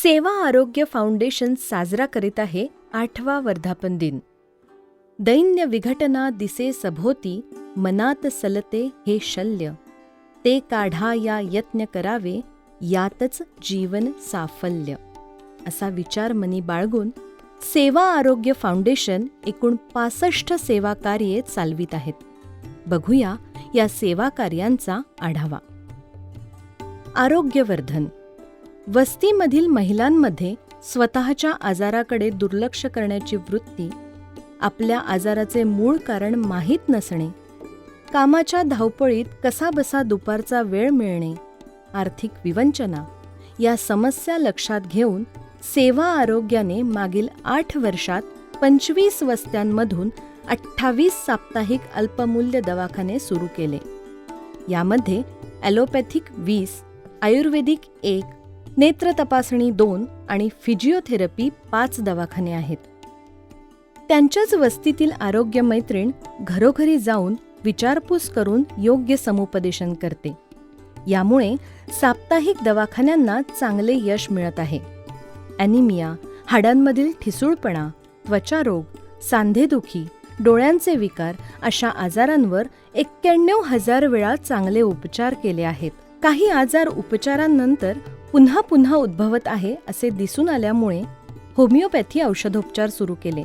सेवा आरोग्य फाउंडेशन साजरा करीत आहे 8वा वर्धापन दिन. दैन्य विघटना दिसे सभोती, मनात सलते हे शल्य. ते काढा या यत्न करावे, यातच जीवन साफल्य. असा विचार मनी बाळगून सेवा आरोग्य फाउंडेशन एकूण 65 सेवा कार्ये चालवित आहेत. बघूया या सेवा कार्यांचा आढावा. आरोग्यवर्धन. वस्तीमधील महिलांमध्ये स्वतःच्या आजाराकडे दुर्लक्ष करण्याची वृत्ती, आपल्या आजाराचे मूळ कारण माहीत नसणे, कामाच्या धावपळीत कसाबसा दुपारचा वेळ मिळणे, आर्थिक विवंचना या समस्या लक्षात घेऊन सेवा आरोग्याने मागील 8 वर्षात 25 वस्त्यांमधून 28 साप्ताहिक अल्पमूल्य दवाखाने सुरू केले. यामध्ये ॲलोपॅथिक 20, आयुर्वेदिक 1, नेत्र तपासणी 2 आणि फिजिओथेरपी 5 दवाखाने आहेत. त्यांच्याच वस्तीतील आरोग्य मैत्रीण घरोघरी जाऊन विचारपूस करून योग्य समुपदेशन करते. यामुळे साप्ताहिक दवाखान्यांना चांगले यश मिळत आहे. ॲनिमिया, हाडांमधील ठिसूळपणा, त्वचारोग, सांधेदुखी, डोळ्यांचे विकार अशा आजारांवर 91,000 वेळा चांगले उपचार केले आहेत. काही आजार उपचारांनंतर पुन्हा पुन्हा उद्भवत आहे असे दिसून आल्यामुळे होमिओपॅथी औषधोपचार सुरू केले.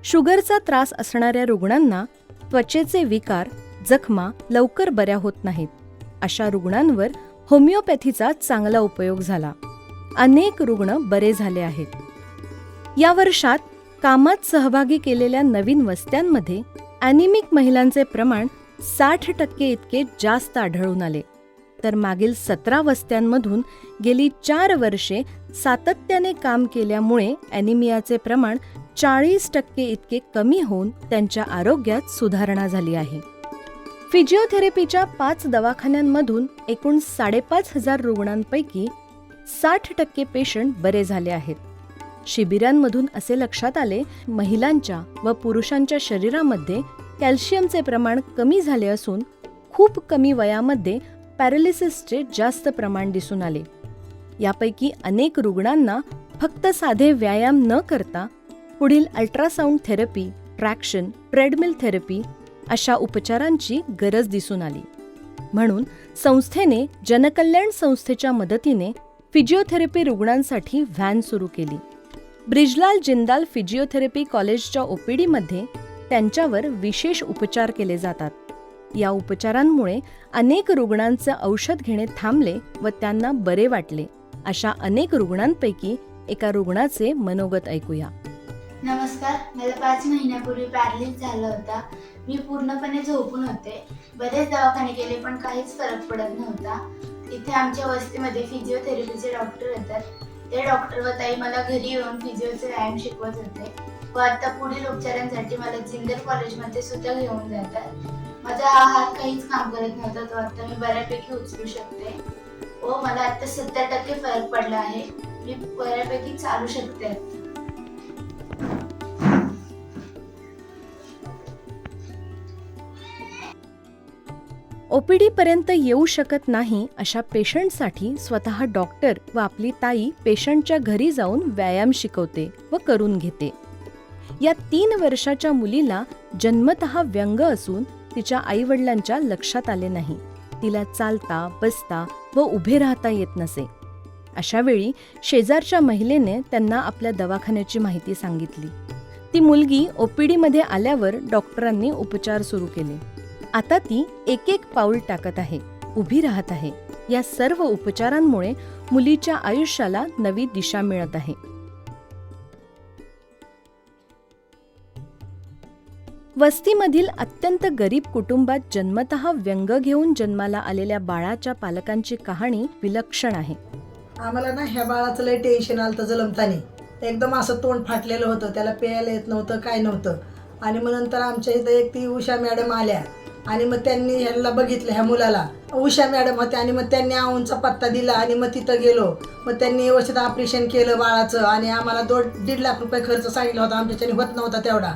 शुगरचा त्रास असणाऱ्या रुग्णांना त्वचेचे विकार, जखमा लवकर बऱ्या होत नाहीत. अशा रुग्णांवर होमिओपॅथीचा चांगला उपयोग झाला. अनेक रुग्ण बरे झाले आहेत. या वर्षात कामात सहभागी केलेल्या नवीन वस्त्यांमध्ये ॲनिमिक महिलांचे प्रमाण 60% इतके जास्त आढळून आले. तर मागील 17 वस्त्यांमधून गेली 4 वर्षे सातत्याने काम केल्यामुळे ॲनिमियाचे प्रमाण 40% इतके कमी होऊन त्यांच्या आरोग्यात सुधारणा झाली आहे. फिजिओथेरपीच्या 5 दवाखान्यांमधून एकूण 5,500 रुग्णांपैकी 60% पेशंट बरे झाले आहेत. शिबिरांमधून असे लक्षात आले, महिलांच्या व पुरुषांच्या शरीरामध्ये कॅल्शियमचे प्रमाण कमी झाले असून खूप कमी वयामध्ये पॅरालिसिसचे जास्त प्रमाण दिसून आले. यापैकी अनेक रुग्णांना फक्त साधे व्यायाम न करता पुढील ultrasound therapy, traction, treadmill therapy अशा उपचारांची गरज दिसून आली. म्हणून संस्थेने जनकल्याण संस्थेच्या मदतीने फिजिओथेरपी रुग्णांसाठी व्हॅन सुरू केली. ब्रिजलाल जिंदाल फिजिओथेरपी कॉलेजच्या ओपीडीमध्ये त्यांच्यावर विशेष उपचार केले जातात. या उपचारांमुळे अनेक रुग्णांचे औषध घेणे थांबले व त्यांना बरे वाटले. अशा अनेक रुग्णांपैकी एका रुग्णाचे मनोगत ऐकूया. नमस्कार. मला 5 महिन्यापूर्वी पॅरालिसिस झाला होता. मी पूर्णपणे झोपून होते. बरेच दवाखाने केले पण काहीच फरक पडत नव्हता. इथे आमच्या वस्तीमध्ये फिजिओथेरपीचे डॉक्टर येतात. ते डॉक्टर व ताई मला घरी येऊन फिजिओचे व्यायाम शिकवत होते व आता पुढील उपचारांसाठी मला जिंदल कॉलेजमध्ये सुद्धा घेऊन जातात. माझा हा हात काहीच काम करत नव्हता, तो आता मी बऱ्यापैकी उचलू शकते व मला आता 70% फरक पडला आहे. मी बऱ्यापैकी चालू शकते. ओपीडी पर्यंत येऊ शकत नाही अशा पेशंटसाठी स्वतः डॉक्टर व आपली ताई पेशंटच्या घरी जाऊन व्यायाम शिकवते व करून घेते. या 3 वर्षाच्या मुलीला जन्मतः व्यंग असून तिच्या आईवडिलांच्या लक्षात आले नाही. तिला चालता, बसता व उभे राहता येत नसे. अशा वेळी शेजारच्या महिलेने त्यांना आपल्या दवाखान्याची माहिती सांगितली. ती मुलगी ओपीडीमध्ये आल्यावर डॉक्टरांनी उपचार सुरू केले. आता ती एक पाऊल टाकत आहे, उभी राहत आहे. या सर्व उपचारांमुळे मुलीच्या आयुष्याला नवी दिशा मिळत आहे. वस्तीमधील अत्यंत गरीब कुटुंबात जन्मतः व्यंग घेऊन जन्माला आलेल्या बाळाच्या पालकांची कहाणी विलक्षण आहे. आम्हाला ना ह्या बाळाचं लय टेन्शन आलं होतं जन्मतानी. एकदम असं तोंड फाटलेलं होतं, त्याला प्यायला येत नव्हतं, काय नव्हतं. आणि मग नंतर आमच्या इथं एक ती उषा मॅडम आल्या आणि मग त्यांनी ह्याला बघितलं, ह्या मुलाला. उषा मॅडम होत्या आणि मग त्यांनी आऊंचा पत्ता दिला आणि मग तिथं गेलो. मग त्यांनी व्यवस्थित ऑपरेशन केलं बाळाचं आणि आम्हाला 1.5 लाख रुपये खर्च सांगितला होता. आमच्याच्याने होत नव्हता तेवढा.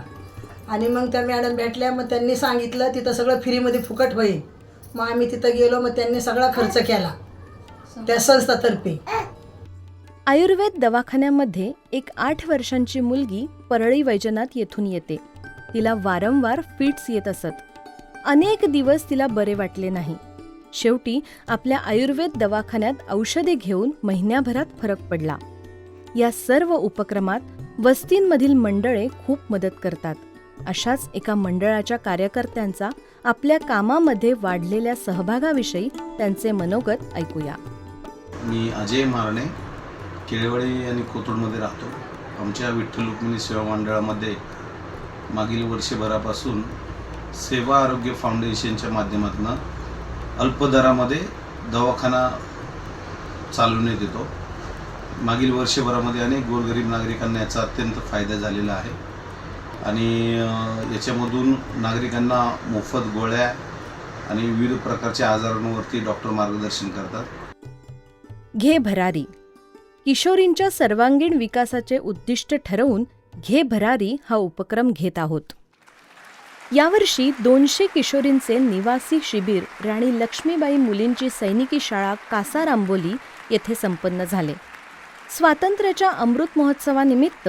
आणि मग त्या मॅडम भेटल्या. मग त्यांनी सांगितलं तिथं सगळं फ्रीमध्ये फुकट होईल. मग आम्ही तिथं गेलो. मग त्यांनी सगळा खर्च केला त्या संस्थातर्फे. आयुर्वेद दवाखान्यामध्ये एक 8 वर्षांची मुलगी परळी वैजनाथ येथून येते. तिला वारंवार फिट्स येत असत. अनेक दिवस तिला बरे वाटले नाही. शेवटी आपल्या आयुर्वेद दवाखान्यात औषधे घेऊन महिन्याभरात फरक पडला. या सर्व उपक्रमात वस्तींमधील मंडळे खूप मदत करतात. अशाच एका मंडळाच्या कार्यकर्त्यांचा आपल्या कामामध्ये वाढलेल्या सहभागाविषयी त्यांचे मनोगत ऐकूया. मी अजय मारणे, केळवडी आणि कोथरूडमध्ये राहतो. आमच्या विठ्ठल रुक्मिणी सेवा मंडळामध्ये मागील वर्षभरापासून सेवा आरोग्य फाउंडेशनच्या माध्यमातून अल्प दरामध्ये दवाखाना चालवण्यात येतो. मागील वर्षभरामध्ये अनेक गोरगरीब नागरिकांना याचा अत्यंत फायदा झालेला आहे आणि याच्यामधून नागरिकांना मोफत गोळ्या आणि विविध प्रकारच्या आजारांवरती डॉक्टर मार्गदर्शन करतात. घे भरारी. किशोरींच्या सर्वांगीण विकासाचे उद्दिष्ट ठरवून घे भरारी हा उपक्रम घेत आहोत. यावर्षी 200 किशोरींचे निवासी शिबिर राणी लक्ष्मीबाई मुलींची सैनिकी शाळा कासार आंबोली येथे संपन्न झाले. स्वातंत्र्याच्या अमृत महोत्सवानिमित्त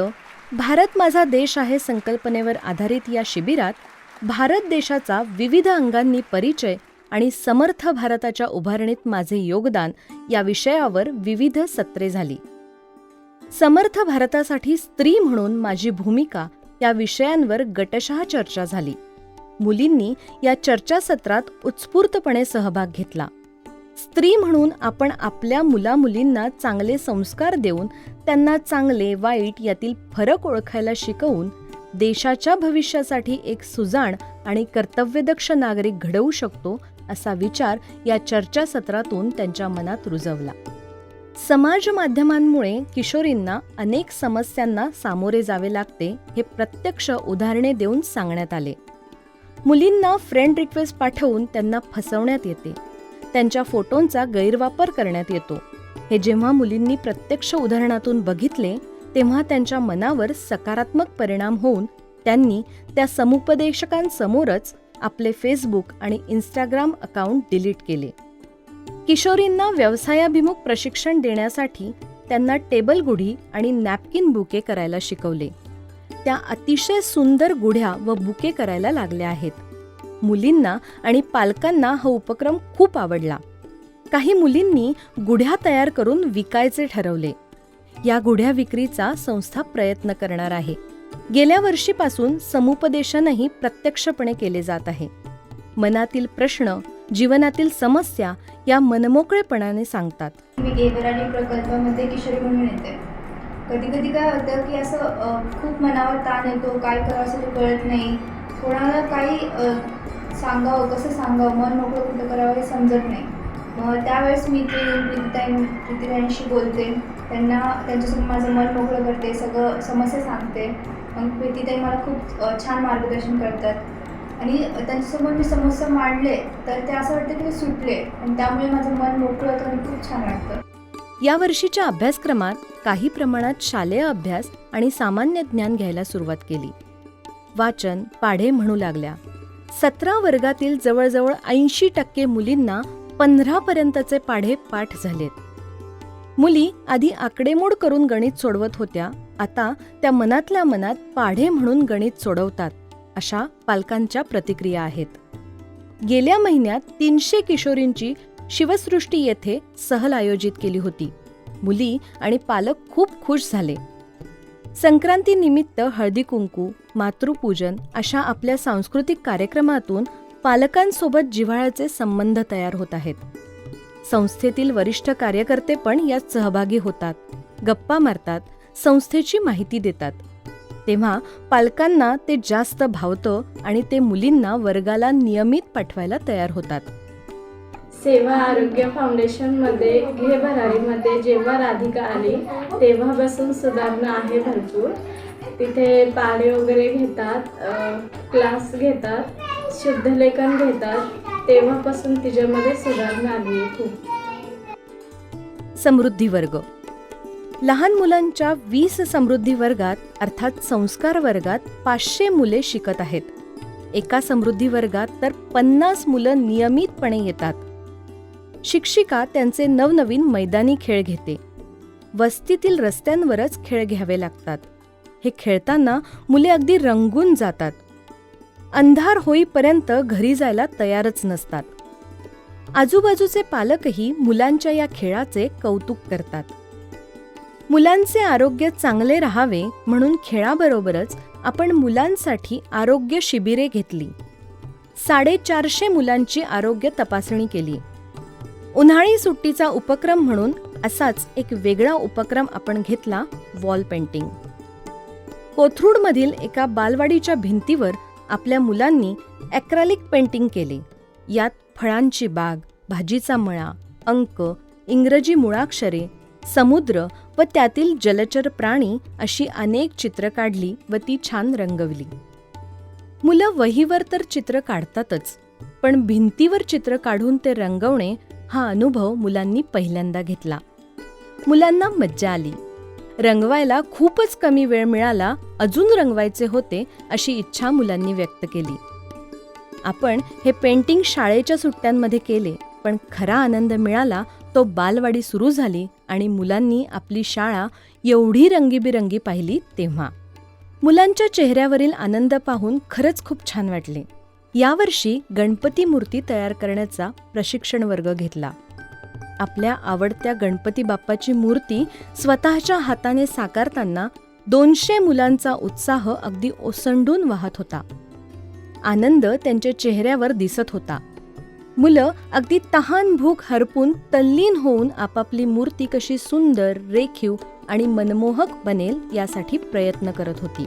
भारत माझा देश आहे संकल्पनेवर आधारित या शिबिरात भारत देशाचा विविध अंगांनी परिचय आणि समर्थ भारताच्या उभारणीत माझे योगदान या विषयावर विविध सत्रे झाली. समर्थ भारतासाठी स्त्री म्हणून माझी भूमिका या विषयांवर गटशः चर्चा झाली. मुलींनी या चर्चासत्रात उत्स्फूर्तपणे सहभाग घेतला. स्त्री म्हणून आपण आपल्या मुलामुलींना चांगले संस्कार देऊन त्यांना चांगले वाईट यातील फरक ओळखायला शिकवून देशाच्या भविष्यासाठी एक सुजाण आणि कर्तव्यदक्ष नागरिक घडवू शकतो असा विचार या चर्चासत्रातून त्यांच्या मनात रुजवला. समाज माध्यमांमुळे किशोरींना अनेक समस्यांना सामोरे जावे लागते हे प्रत्यक्ष उदाहरणे देऊन सांगण्यात आले. मुलींना फ्रेंड रिक्वेस्ट पाठवून त्यांना फसवण्यात येते. त्यांच्या फोटोंचा गैरवापर करण्यात येतो. हे जेव्हा मुलींनी प्रत्यक्ष उदाहरणातून बघितले तेव्हा त्यांच्या मनावर सकारात्मक परिणाम होऊन त्यांनी त्या समुपदेशकांसमोरच आपले फेसबुक आणि इंस्टाग्राम अकाउंट डिलीट केले. किशोरींना व्यवसायाभिमुख प्रशिक्षण देण्यासाठी त्यांना टेबल गुढी आणि नॅपकिन बुके करायला शिकवले. त्या अतिशय सुंदर गुढ्या व बुके करायला लागल्या आहेत. मुलींना आणि पालकांना हा उपक्रम खूप आवडला. काही मुलींनी गुढ्या तयार करून विकायचे ठरवले. या गुढ्या विक्रीचा संस्था प्रयत्न करणार आहे. गेल्या वर्षीपासून समुपदेशनही प्रत्यक्षपणे केले जात आहे. मनातील प्रश्न, जीवनातील समस्या या मनमोकळेपणाने सांगतात. मी घे भरारी प्रकल्पामध्ये किशोरी म्हणून येते. कधी कधी काय होतं की असं खूप मनावर ताण येतो, काय करावं असं ते कळत नाही. कोणाला काही सांगावं, कसं सांगावं, मन मोकळं कुठं करावं हे समजत नाही. मग त्यावेळेस मी ते प्रीतीताईंशी बोलते, त्यांच्यासोबत माझं मन मोकळं करते, सगळं समस्या सांगते. मग प्रीतीताई मला खूप छान मार्गदर्शन करतात आणि त्यांच्यासमोर मी समस्या मांडले तर ते असं वाटतं की ते सुटले आणि त्यामुळे माझं मन मोकळं होतं आणि खूप छान वाटतं. यावर्षीच्या अभ्यासक्रमात काही प्रमाणात शालेय अभ्यास आणि सामान्य ज्ञान घ्यायला सुरुवात केली. वाचन, पाढे म्हणू लागल्या. 17 वर्गातील जवळजवळ 80% मुलींना 15 पर्यंतचे पाढे पाठ झालेत. मुली आधी आकडेमोड करून गणित सोडवत होत्या, आता त्या मनातल्या मनात पाढे म्हणून गणित सोडवतात, अशा पालकांच्या प्रतिक्रिया आहेत. गेल्या महिन्यात 300 किशोरींची शिवसृष्टी येथे सहल आयोजित केली होती. मुली आणि पालक खूप खुश झाले. संक्रांतीनिमित्त हळदी कुंकू, मातृपूजन अशा आपल्या सांस्कृतिक कार्यक्रमातून पालकांसोबत जिव्हाळ्याचे संबंध तयार होत आहेत. संस्थेतील वरिष्ठ कार्यकर्ते पण यात सहभागी होतात, गप्पा मारतात, संस्थेची माहिती देतात. तेव्हा पालकांना ते जास्त भावतं आणि ते मुलींना वर्गाला नियमित पाठवायला तयार होतात. सेवा आरोग्य फाउंडेशनमध्ये घे भरारीमध्ये जेव्हा राधिका आली तेव्हापासून सुधारणा आहे भरपूर. तिथे पाढे वगैरे घेतात, क्लास घेतात, शुद्धलेखन घेतात. तेव्हापासून तिच्यामध्ये सुधारणा आली आहे खूप. समृद्धी वर्ग. लहान मुलांच्या 20 समृद्धी वर्गात अर्थात संस्कार वर्गात 500 मुले शिकत आहेत. एका समृद्धी वर्गात तर 50 मुलं नियमितपणे येतात. शिक्षिका त्यांचे नवनवीन मैदानी खेळ घेते. वस्तीतील रस्त्यांवरच खेळ घ्यावे लागतात. हे खेळताना मुले अगदी रंगून जातात. अंधार होईपर्यंत घरी जायला तयारच नसतात. आजूबाजूचे पालकही मुलांच्या या खेळाचे कौतुक करतात. मुलांचे आरोग्य चांगले राहावे म्हणून खेळाबरोबरच आपण मुलांसाठी आरोग्य शिबिरे घेतली. 450 मुलांची आरोग्य तपासणी केली. उन्हाळी सुट्टीचा उपक्रम म्हणून असाच एक वेगळा उपक्रम आपण घेतला, वॉल पेंटिंग. कोथरूडमधील एका बालवाडीच्या भिंतीवर आपल्या मुलांनी ॲक्रेलिक पेंटिंग केले. यात फळांची बाग, भाजीचा मळा, अंक, इंग्रजी मुळाक्षरे, समुद्र व त्यातील जलचर प्राणी अशी अनेक चित्र काढली व ती छान रंगवली. मुलं वहीवर तर चित्र काढतातच, पण भिंतीवर चित्र काढून ते रंगवणे हा अनुभव मुलांनी पहिल्यांदा घेतला. मुलांना मज्जा आली. रंगवायला खूपच कमी वेळ मिळाला, अजून रंगवायचे होते अशी इच्छा मुलांनी व्यक्त केली. आपण हे पेंटिंग शाळेच्या सुट्ट्यांमध्ये केले, पण खरा आनंद मिळाला तो बालवाडी सुरू झाली आणि मुलांनी आपली शाळा एवढी रंगीबिरंगी पाहिली तेव्हा. मुलांच्या चेहऱ्यावरील आनंद पाहून खरंच खूप छान वाटले. यावर्षी गणपती मूर्ती तयार करण्याचा प्रशिक्षण वर्ग घेतला. आपल्या आवडत्या गणपती बाप्पाची मूर्ती स्वतःच्या हाताने साकारताना 200 मुलांचा उत्साह अगदी ओसंडून वाहत होता. आनंद त्यांच्या चेहऱ्यावर दिसत होता. मुलं अगदी तहान भूक हरपून तल्लीन होऊन आपापली मूर्ती कशी सुंदर, रेखीव आणि मनमोहक बनेल यासाठी प्रयत्न करत होती.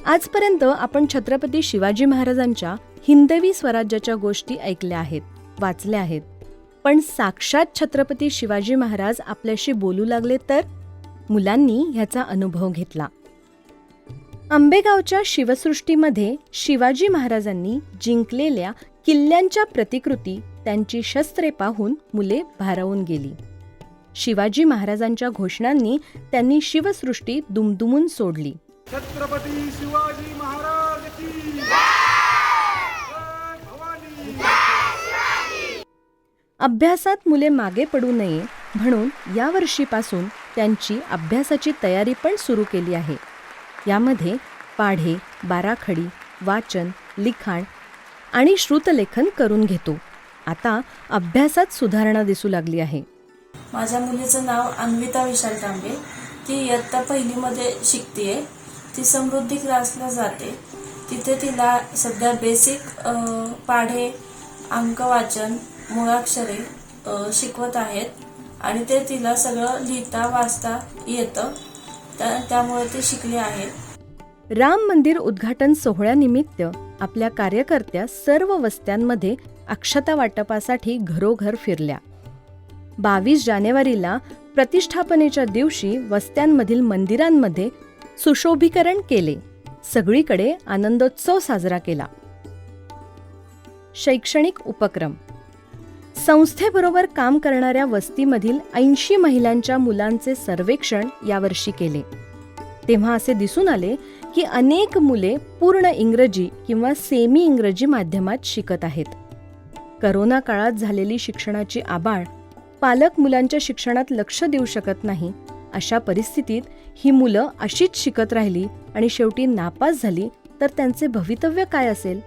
आजपर्यंत आपण छत्रपती शिवाजी महाराजांच्या हिंदवी स्वराज्याच्या गोष्टी ऐकल्या आहेत, वाचल्या आहेत, पण साक्षात छत्रपती शिवाजी महाराज आपल्याशी बोलू लागले तर मुलांनी ह्याचा अनुभव घेतला. आंबेगावच्या शिवसृष्टीमध्ये शिवाजी महाराजांनी जिंकलेल्या किल्ल्यांच्या प्रतिकृती, त्यांची शस्त्रे पाहून मुले भारावून गेली. शिवाजी महाराजांच्या घोषणांनी त्यांनी शिवसृष्टी दुमदुमून सोडली. छत्रपती शिवाजी महाराज की जय! भवानी! अभ्यासात मुले मागे पडू नये म्हणून यावर्षीपासून त्यांची अभ्यासाची तयारी पण सुरू केली आहे. यामध्ये पाढे, बाराखडी, वाचन, लिखाण आणि श्रुतलेखन करून घेतो. आता अभ्यासात सुधारणा दिसू लागली आहे. माझ्या मुलीचं नाव अन्विता विशाल तांबे. ती इयत्ता पहिलीमध्ये शिकतेय. ती समृद्धी क्लासला जाते. तिथे तिला सध्या बेसिक पाढे, अंक वाचन, मुळाक्षरे शिकवत आहेत आणि ते तिला सगळं लिहिता वाचता येतं. त्यामुळे ती शिकली आहे. राम मंदिर उद्घाटन सोहळ्यानिमित्त आपल्या कार्यकर्त्या सर्व वस्त्यांमध्ये अक्षता वाटपासाठी घरोघर फिरल्या. 22 जानेवारीला प्रतिष्ठापनेच्या दिवशी वस्त्यांमधील मंदिरांमध्ये सुशोभीकरण केले. सगळीकडे आनंदोत्सव साजरा केला. शैक्षणिक उपक्रम. संस्थेबरोबर काम करणाऱ्या वस्तीमधील 80 महिलांच्या मुलांचे सर्वेक्षण यावर्षी केले. तेव्हा असे दिसून आले की अनेक मुले पूर्ण इंग्रजी किंवा सेमी इंग्रजी माध्यमात शिकत आहेत. करोना काळात झालेली शिक्षणाची आबाळ, पालक मुलांच्या शिक्षणात लक्ष देऊ शकत नाही. अशा परिस्थितीत ही मुलं अशीच शिकत राहिली आणि शेवटी नापास झाली तर त्यांचे भवितव्य काय असेल,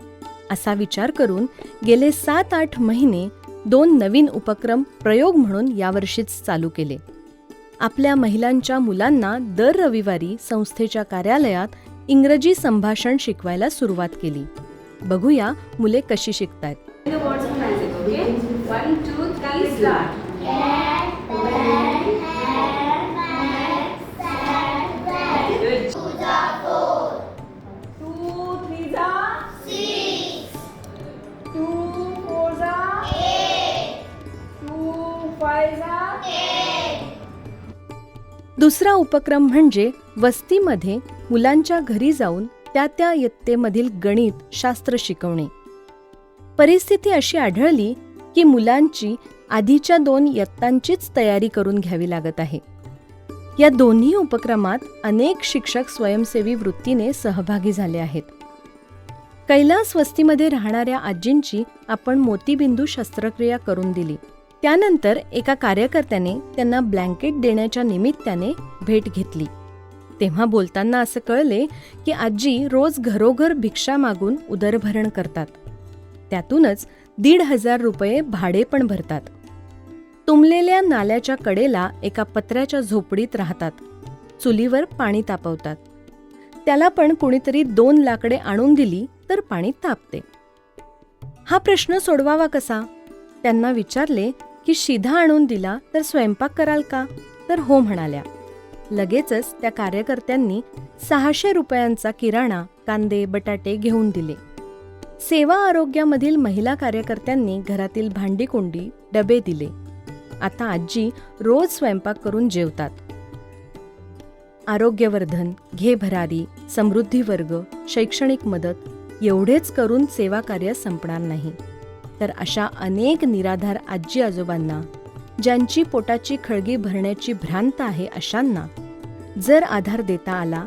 असा विचार करून गेले 7-8 महिने 2 नवीन उपक्रम प्रयोग म्हणून यावर्षीच चालू केले. आपल्या महिलांच्या मुलांना दर रविवारी संस्थेच्या कार्यालयात इंग्रजी संभाषण शिकवायला सुरुवात केली. बघूया मुले कशी शिकतायत. दुसरा उपक्रम म्हणजे वस्तीमध्ये मुलांच्या घरी जाऊन त्या इयत्तेमधील गणित, शास्त्र शिकवणे. परिस्थिती अशी आढळली की मुलांची आधीच्या 2 इयत्तांचीच तयारी करून घ्यावी लागत आहे. या दोन्ही उपक्रमात अनेक शिक्षक स्वयंसेवी वृत्तीने सहभागी झाले आहेत. कैलास वस्तीमध्ये राहणाऱ्या आजींची आपण मोतीबिंदू शस्त्रक्रिया करून दिली. त्यानंतर एका कार्यकर्त्याने त्यांना ब्लँकेट देण्याच्या निमित्ताने भेट घेतली. तेव्हा बोलताना असं कळले की आजी रोज घरोघर भिक्षा मागून उदरभरण करतात. त्यातूनच 1,500 रुपये भाडे पण भरतात. तुंबलेल्या नाल्याच्या कडेला एका पत्र्याच्या झोपडीत राहतात. चुलीवर पाणी तापवतात. त्याला पण कुणीतरी 2 लाकडे आणून दिली तर पाणी तापते. हा प्रश्न सोडवावा कसा? त्यांना विचारले की शिधा आणून दिला तर स्वयंपाक कराल का? तर हो म्हणाल्या. लगेचच त्या कार्यकर्त्यांनी 600 रुपयांचा किराणा, कांदे, बटाटे घेऊन दिले. सेवा आरोग्यामधील महिला कार्यकर्त्यांनी घरातील भांडीकुंडी, डबे दिले. आता आजी रोज स्वयंपाक करून जेवतात. आरोग्यवर्धन, घे भरारी, समृद्धी वर्ग, शैक्षणिक मदत एवढेच करून सेवा कार्य संपणार नाही. तर अशा अनेक निराधार आजी आजोबांना, ज्यांची पोटाची खळगी भरण्याची भ्रांत आहे, अशांना जर आधार देता आला,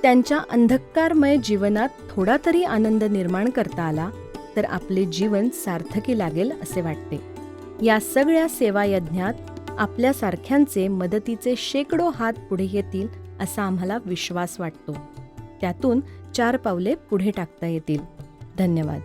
त्यांच्या अंधकारमय जीवनात थोडा तरी आनंद निर्माण करता आला तर आपले जीवन सार्थकी लागेल असे वाटते. या सगळ्या सेवा यज्ञात आपल्यासारख्यांचे मदतीचे शेकडो हात पुढे येतील असा आम्हाला विश्वास वाटतो. त्यातून 4 पावले पुढे टाकता येतील. धन्यवाद.